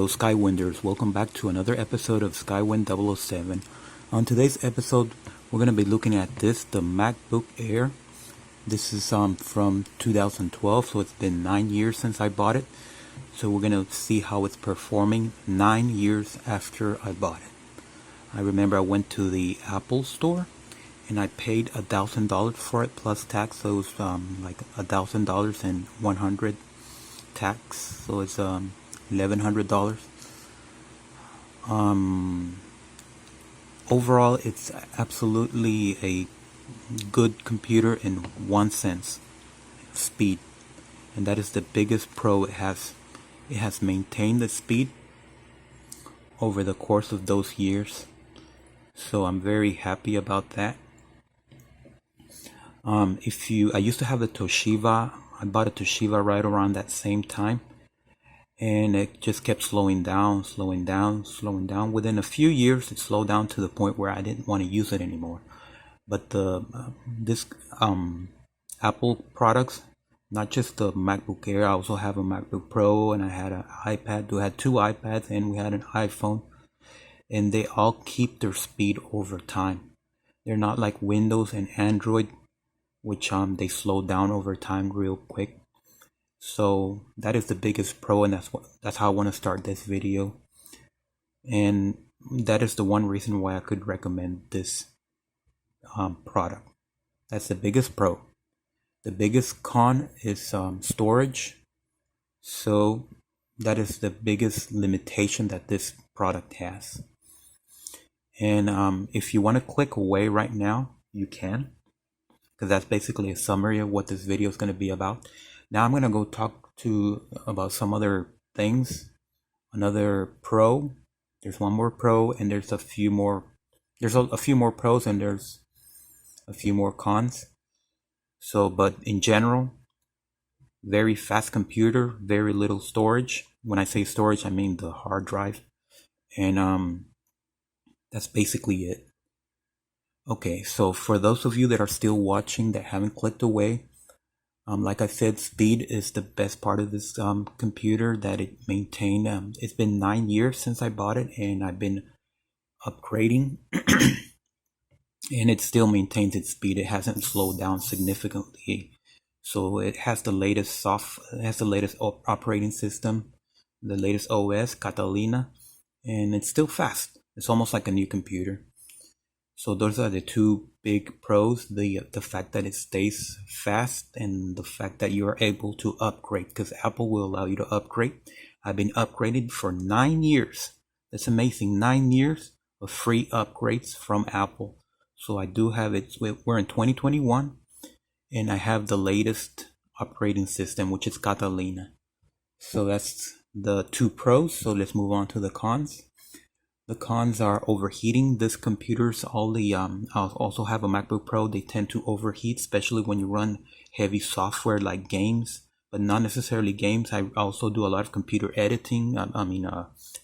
Hello Skywinders, welcome back to another episode of Skywind007. On today's episode, we're going to be looking at the MacBook Air. This is from 2012, so it's been 9 years since I bought it. So we're going to see how it's performing 9 years after I bought it. I remember I went to the Apple store and I paid $1,000 for it plus tax, so it was like $1,000 and 100 tax, so it's $1,100. Overall, it's absolutely a good computer in one sense: speed, and that is the biggest pro it has. It has maintained the speed over the course of those years, so I'm very happy about that. I used to have the Toshiba. I bought a Toshiba right around that same time, and it just kept slowing down. Within a few years, it slowed down to the point where I didn't want to use it anymore. But this Apple products, not just the MacBook Air, I also have a MacBook Pro, and I had an iPad. We had 2 iPads, and we had an iPhone, and they all keep their speed over time. They're not like Windows and Android, which they slow down over time real quick. So that is the biggest pro, and that's how I want to start this video. And that is the one reason why I could recommend this product. That's the biggest pro. The biggest con is storage. So that is the biggest limitation that this product has. And if you want to click away right now, you can, because that's basically a summary of what this video is going to be about. Now I'm going to go talk about some other things. Another pro. There's one more pro, and there's a few more. There's a few more pros, and there's a few more cons. So, but in general, very fast computer, very little storage. When I say storage, I mean the hard drive, and that's basically it. Okay, so for those of you that are still watching that haven't clicked away, like I said, speed is the best part of this computer that it maintained. It's been 9 years since I bought it, and I've been upgrading, and it still maintains its speed. It hasn't slowed down significantly. So it has the latest operating system, the latest OS, Catalina, and it's still fast. It's almost like a new computer. So those are the two big pros, the fact that it stays fast and the fact that you are able to upgrade, because Apple will allow you to upgrade. I've been upgraded for 9 years. That's amazing. 9 years of free upgrades from Apple. So I do have it. We're in 2021, and I have the latest operating system, which is Catalina. So that's the two pros. So let's move on to the cons. The cons are overheating. This computer's I also have a MacBook Pro. They tend to overheat, especially when you run heavy software like games, but not necessarily games. I also do a lot of computer editing.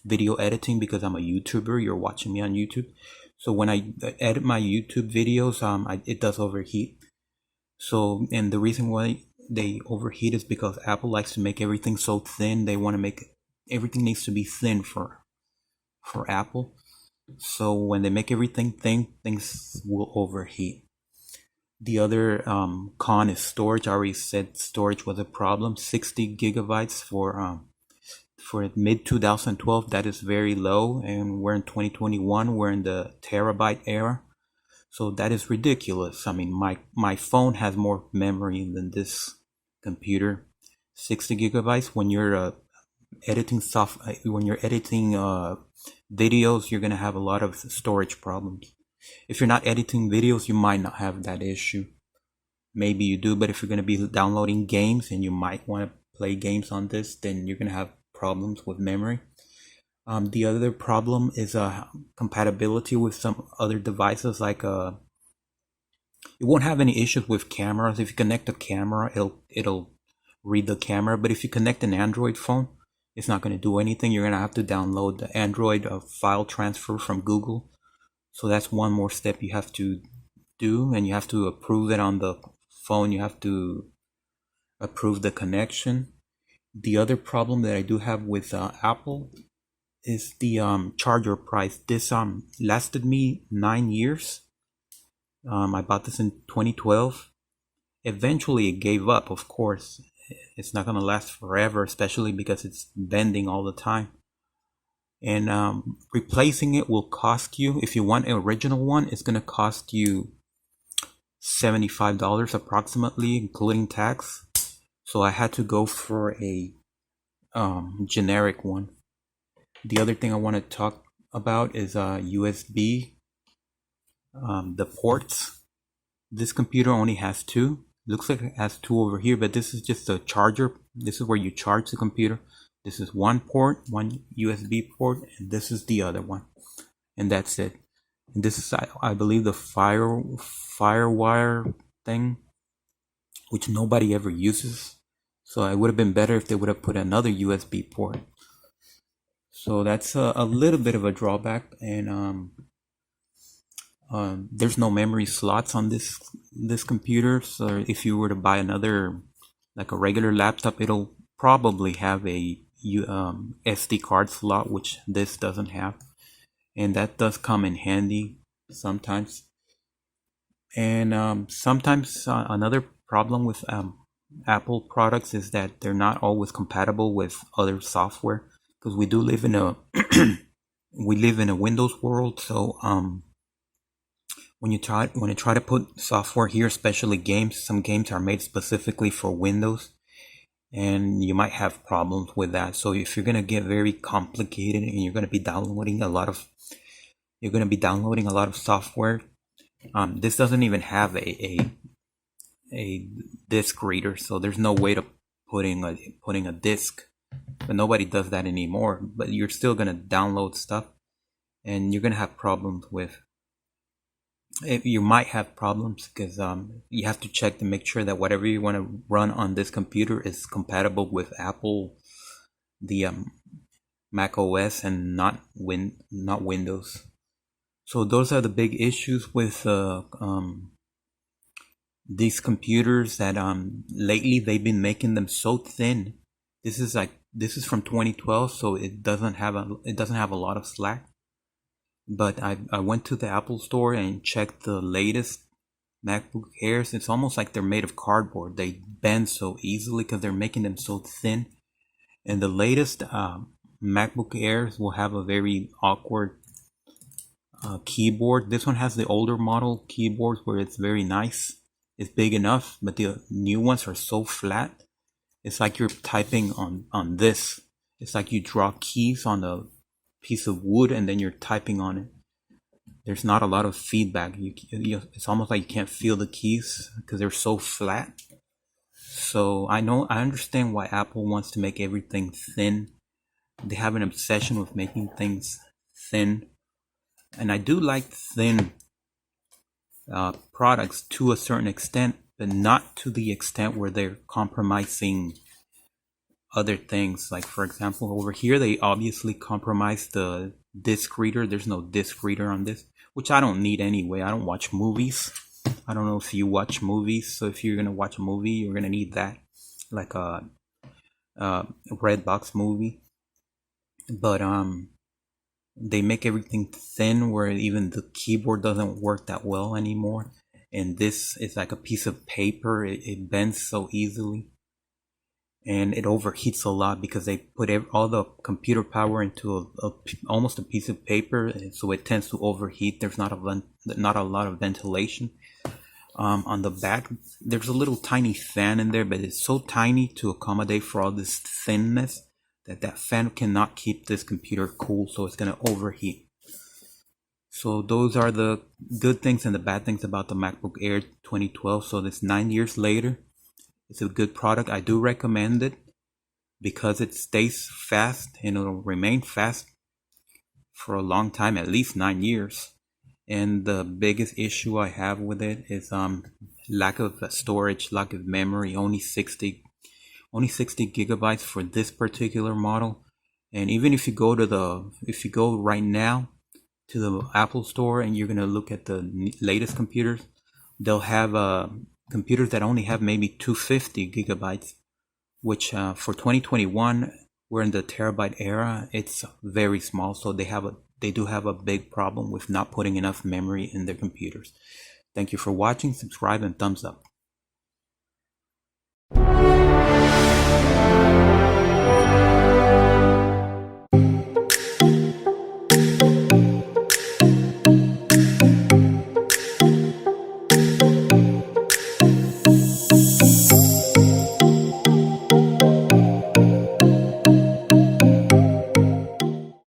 Video editing, because I'm a YouTuber. You're watching me on YouTube. So when I edit my YouTube videos, it does overheat. So, and the reason why they overheat is because Apple likes to make everything so thin. They want to make everything needs to be thin for Apple. So when they make everything thin, things will overheat. The other con is storage. I already said storage was a problem. 60 gigabytes for mid 2012, that is very low, and we're in 2021. We're in the terabyte era, so that is ridiculous. I mean, my phone has more memory than this computer. 60 gigabytes when you're editing videos, you're gonna have a lot of storage problems. If you're not editing videos, you might not have that issue. Maybe you do, but if you're gonna be downloading games and you might want to play games on this, then you're gonna have problems with memory. The other problem is compatibility with some other devices. Like it won't have any issues with cameras. If you connect a camera, it'll read the camera. But if you connect an Android phone, it's not going to do anything. You're going to have to download the Android file transfer from Google. So that's one more step you have to do, and you have to approve it on the phone. You have to approve the connection. The other problem that I do have with Apple is the charger price. This lasted me 9 years. I bought this in 2012. Eventually it gave up, of course. It's not gonna last forever, especially because it's bending all the time. And replacing it will cost you, if you want an original one, it's gonna cost you $75 approximately, including tax. So I had to go for a generic one. The other thing I want to talk about is USB, the ports. This computer only has two. Looks like it has two over here, but this is just a charger. This is where you charge the computer. This is one port, one USB port, and this is the other one, and that's it. And this is, I believe, the firewire thing, which nobody ever uses. So it would have been better if they would have put another USB port. So that's a little bit of a drawback, and there's no memory slots on this computer. So if you were to buy another, like a regular laptop, it'll probably have a SD card slot, which this doesn't have, and that does come in handy sometimes. And sometimes another problem with Apple products is that they're not always compatible with other software, because we do live in a we live in a Windows world. So when you try to put software here, especially games, some games are made specifically for Windows, and you might have problems with that. So if you're gonna get very complicated and you're gonna be downloading a lot of software, this doesn't even have a disk reader, so there's no way to putting a disk. But nobody does that anymore. But you're still gonna download stuff, and you're gonna have problems with. You might have problems because you have to check to make sure that whatever you want to run on this computer is compatible with Apple, the Mac OS, and not Windows. So those are the big issues with these computers, that lately they've been making them so thin. This is from 2012, so it doesn't have a lot of slack. But I went to the Apple store and checked the latest MacBook Airs. It's almost like they're made of cardboard. They bend so easily because they're making them so thin. And the latest MacBook Airs will have a very awkward keyboard. This one has the older model keyboards where it's very nice. It's big enough, but the new ones are so flat. It's like you're typing on this. It's like you draw keys on a piece of wood and then you're typing on it. There's not a lot of feedback. It's almost like you can't feel the keys because they're so flat. So I understand why Apple wants to make everything thin. They have an obsession with making things thin, and I do like thin products to a certain extent, but not to the extent where they're compromising other things. Like, for example, over here they obviously compromised the disc reader. There's no disc reader on this, which I don't need anyway. I don't watch movies. I don't know if you watch movies, so if you're gonna watch a movie, you're gonna need that, like a red box movie. But they make everything thin where even the keyboard doesn't work that well anymore. And this is like a piece of paper. It bends so easily, and it overheats a lot because they put all the computer power into almost a piece of paper, and so it tends to overheat. There's not a lot of ventilation. On the back, there's a little tiny fan in there, but it's so tiny to accommodate for all this thinness that fan cannot keep this computer cool, so it's going to overheat. So those are the good things and the bad things about the MacBook Air 2012. So this 9 years later, it's a good product. I do recommend it because it stays fast and it'll remain fast for a long time, at least 9 years. And the biggest issue I have with it is lack of storage, lack of memory. Only 60 gigabytes for this particular model. And even if you go right now to the Apple store and you're gonna look at the latest computers, they'll have computers that only have maybe 250 gigabytes, which for 2021 we're in the terabyte era. It's very small, so they do have a big problem with not putting enough memory in their computers. Thank you for watching. Subscribe and thumbs up.